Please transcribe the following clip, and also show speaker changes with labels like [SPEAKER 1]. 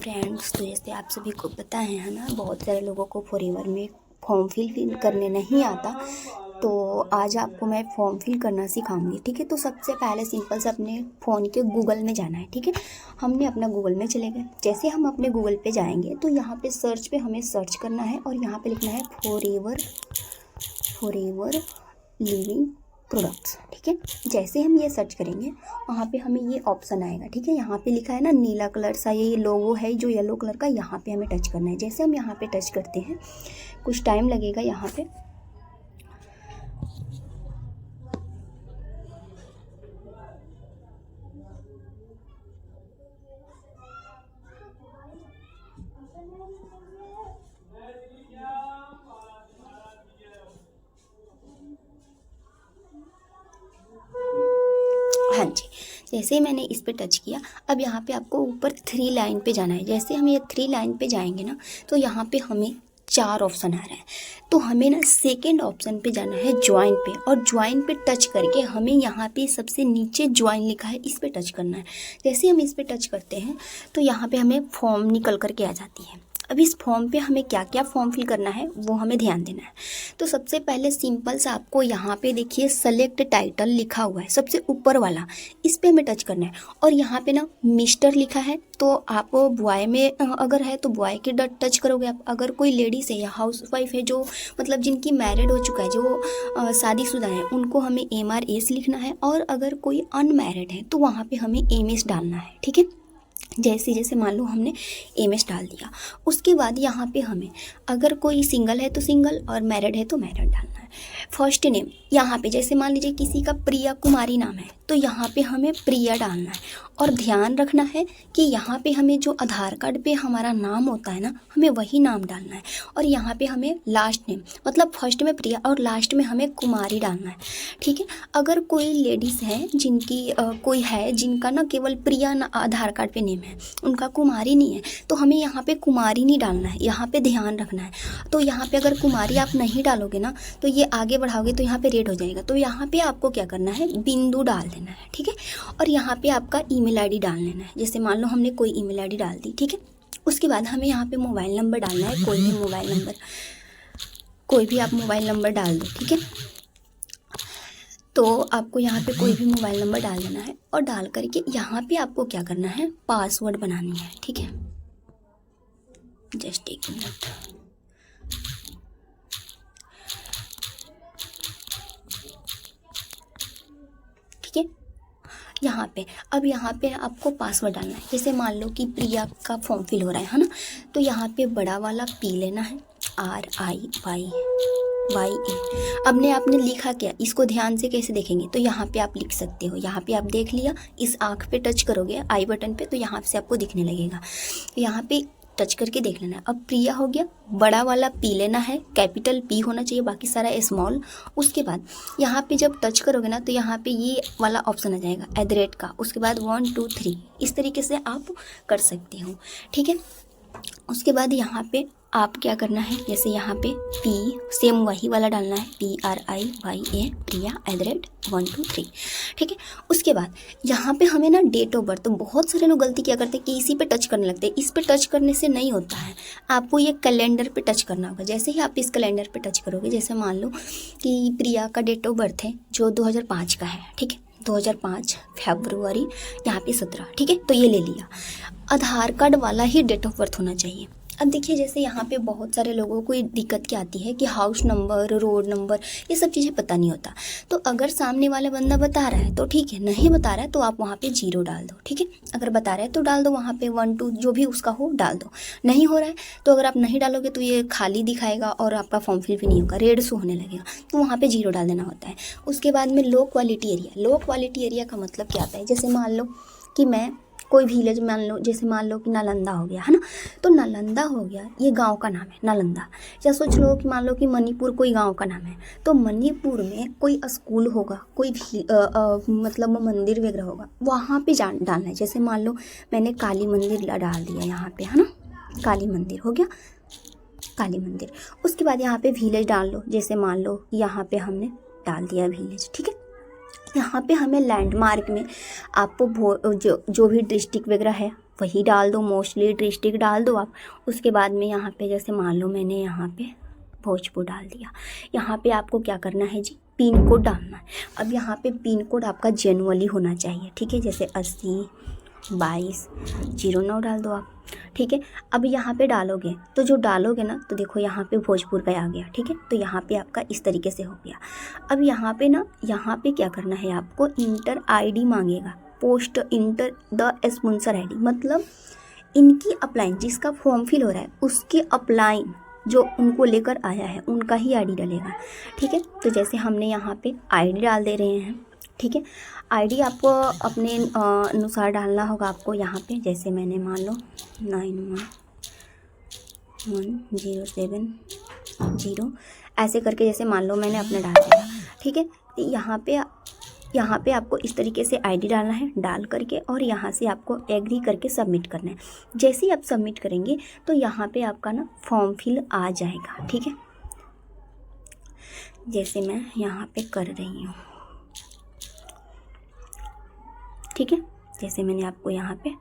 [SPEAKER 1] Friends, तो जैसे आप सभी को पता है ना, बहुत सारे लोगों को फॉरएवर में फॉर्म फिल करने नहीं आता। तो आज आपको मैं फॉर्म फिल करना सिखाऊंगी, ठीक है। तो सबसे पहले सिंपल से अपने फ़ोन के गूगल में जाना है, ठीक है। हमने अपना गूगल में चले गए। जैसे हम अपने गूगल पे जाएंगे तो यहाँ पे सर्च पे हमें सर्च करना है और यहाँ पे लिखना है फॉरएवर लिविंग प्रोडक्ट्स, ठीक है। जैसे हम ये सर्च करेंगे वहाँ पे हमें ये ऑप्शन आएगा, ठीक है। यहाँ पे लिखा है ना नीला कलर सा, ये लोगो है जो येलो कलर का, यहाँ पे हमें टच करना है। जैसे हम यहाँ पे टच करते हैं, कुछ टाइम लगेगा यहाँ पे। हाँ जी, जैसे ही मैंने इस पे टच किया, अब यहाँ पे आपको ऊपर 3 लाइन पे जाना है। जैसे हम ये 3 लाइन पे जाएंगे ना, तो यहाँ पे हमें 4 ऑप्शन आ रहे हैं। तो हमें ना सेकेंड ऑप्शन पे जाना है, ज्वाइन पे, और ज्वाइन पे टच करके हमें यहाँ पे सबसे नीचे ज्वाइन लिखा है, इस पे टच करना है। जैसे हम इस पे टच करते हैं तो यहाँ पे हमें फॉर्म निकल करके आ जाती है। अब इस फॉर्म पे हमें क्या क्या फॉर्म फिल करना है वो हमें ध्यान देना है। तो सबसे पहले सिंपल सा आपको यहाँ पे देखिए सेलेक्ट टाइटल लिखा हुआ है, सबसे ऊपर वाला, इस पे हमें टच करना है। और यहाँ पे ना मिस्टर लिखा है, तो आप बॉय में अगर है तो बॉय के टच करोगे आप। अगर कोई लेडीज़ है या हाउस वाइफ है, जो मतलब जिनकी मैरिड हो चुका है, जो शादीशुदा है, उनको हमें MRS लिखना है। और अगर कोई अनमैरिड है तो वहाँ पे हमें MS डालना है, ठीक है। जैसे मान लो हमने MS डाल दिया, उसके बाद यहाँ पे हमें अगर कोई सिंगल है तो सिंगल और मैरिड है तो मैरिड डालना है। फर्स्ट नेम यहाँ पे जैसे मान लीजिए किसी का प्रिया कुमारी नाम है, तो यहाँ पे हमें प्रिया डालना है। और ध्यान रखना है कि यहाँ पे हमें जो आधार कार्ड पे हमारा नाम होता है ना, हमें वही नाम डालना है। और यहाँ पे हमें लास्ट नेम, मतलब फर्स्ट में प्रिया और लास्ट में हमें कुमारी डालना है, ठीक है। अगर कोई लेडीज़ है जिनकी कोई है जिनका ना केवल प्रिया ना आधार कार्ड पे नेम है, उनका कुमारी नहीं है, तो हमें यहाँ पे कुमारी नहीं डालना है, यहाँ पे ध्यान रखना है। तो यहाँ पे अगर कुमारी आप नहीं डालोगे ना, तो ये आगे बढ़ाओगे तो यहाँ पे रेड हो जाएगा। तो यहाँ पे आपको क्या करना है, बिंदु डाल देना है, ठीक है। और यहाँ पे आपका ईमेल आईडी डाल लेना है। जैसे मान लो हमने कोई ईमेल आईडी डाल दी, ठीक है। उसके बाद हमें यहाँ पे मोबाइल नंबर डालना है, कोई भी मोबाइल नंबर, कोई भी आप मोबाइल नंबर डाल दो, ठीक है। तो आपको यहाँ पे कोई भी मोबाइल नंबर डाल देना है और डाल करके यहाँ पे आपको क्या करना है, पासवर्ड बनानी है, ठीक है। जस्ट एक मिनट। ठीक है, यहाँ पे अब यहाँ पे आपको पासवर्ड डालना है। जैसे मान लो कि प्रिया का फॉर्म फिल हो रहा है ना, तो यहाँ पे बड़ा वाला P लेना है, RIYYE। अब आपने लिखा क्या, इसको ध्यान से कैसे देखेंगे, तो यहाँ पे आप लिख सकते हो। यहाँ पे आप देख लिया, इस आँख पे टच करोगे आई बटन पे, तो यहाँ से आपको दिखने लगेगा। यहाँ पे टच करके देख लेना है। अब प्रिया हो गया, बड़ा वाला P लेना है, कैपिटल P होना चाहिए, बाकी सारा स्मॉल। उसके बाद यहाँ पे जब टच करोगे ना, तो यहाँ पे ये वाला ऑप्शन आ जाएगा @ का, उसके बाद 1 2 3, इस तरीके से आप कर सकते हो, ठीक है। उसके बाद यहाँ पे आप क्या करना है, जैसे यहाँ पे P सेम वही वाला डालना है, PRIYA प्रिया @ 1 2 3, ठीक है। उसके बाद यहाँ पे हमें ना डेट ऑफ बर्थ, तो बहुत सारे लोग गलती क्या करते हैं कि इसी पे टच करने लगते हैं। इस पे टच करने से नहीं होता है, आपको ये कैलेंडर पे टच करना होगा। जैसे ही आप इस कैलेंडर पे टच करोगे, जैसे मान लो कि प्रिया का डेट ऑफ बर्थ है जो 2005 का है, ठीक है, 2005 फरवरी यहाँ पे 17, ठीक है। तो ये ले लिया, आधार कार्ड वाला ही डेट ऑफ बर्थ होना चाहिए। अब देखिए, जैसे यहाँ पे बहुत सारे लोगों को दिक्कत क्या आती है कि हाउस नंबर, रोड नंबर, ये सब चीज़ें पता नहीं होता। तो अगर सामने वाला बंदा बता रहा है तो ठीक है, नहीं बता रहा है तो आप वहाँ पे 0 डाल दो, ठीक है। अगर बता रहा है तो डाल दो वहाँ पे 1 2 जो भी उसका हो डाल दो। नहीं हो रहा है तो अगर आप नहीं डालोगे तो ये खाली दिखाएगा और आपका फॉर्म फिल भी नहीं होगा, रेड शो होने लगेगा, तो वहाँ पे 0 डाल देना होता है। उसके बाद में low quality area. Low quality area का मतलब क्या आता है, जैसे मान लो कि मैं कोई विलेज, जैसे मान लो कि नालंदा हो गया है ना, तो नालंदा हो गया, ये गांव का नाम है नालंदा। या सोच लो कि मान लो कि मणिपुर कोई गांव का नाम है, तो मणिपुर में कोई स्कूल होगा, कोई भी मतलब मंदिर वगैरह होगा, वहाँ पे डालना है। जैसे मान लो मैंने काली मंदिर डाल दिया यहाँ पे, है ना, काली मंदिर हो गया, काली मंदिर। उसके बाद यहाँ पे विलेज डाल लो, जैसे मान लो यहाँ पे हमने डाल दिया विलेज, ठीक है। यहाँ पे हमें लैंडमार्क में आपको जो भी डिस्ट्रिक्ट वगैरह है वही डाल दो, मोस्टली डिस्ट्रिक्ट डाल दो आप। उसके बाद में यहाँ पे जैसे मान लो मैंने यहाँ पे भोजपुर डाल दिया। यहाँ पे आपको क्या करना है जी, पिन कोड डालना है। अब यहाँ पे पिन कोड आपका जेनुअली होना चाहिए, ठीक है। जैसे 80-22-09 डाल दो आप, ठीक है। अब यहाँ पे डालोगे तो जो डालोगे ना, तो देखो यहाँ पे भोजपुर का आ गया, ठीक है। तो यहाँ पे आपका इस तरीके से हो गया। अब यहाँ पे ना, यहाँ पे क्या करना है आपको, इंटर आईडी मांगेगा, post enter the sponsor ID, मतलब इनकी अपलाइन, जिसका फॉर्म फिल हो रहा है उसकी अपलाइन जो उनको लेकर आया है उनका ही आईडी डालेगा, ठीक है। तो जैसे हमने यहाँ पे आईडी डाल दे रहे हैं, ठीक है। आईडी आपको अपने अनुसार डालना होगा आपको यहाँ पे। जैसे मैंने मान लो 911070 ऐसे करके जैसे मान लो मैंने अपने डाल दिया, ठीक है। यहाँ पे आपको इस तरीके से आईडी डालना है, डाल करके और यहाँ से आपको एग्री करके सबमिट करना है। जैसे ही आप सबमिट करेंगे तो यहाँ पे आपका ना फॉर्म फिल आ जाएगा, ठीक है। जैसे मैं यहाँ पे कर रही हूँ, ठीक है। जैसे मैंने आपको यहाँ पे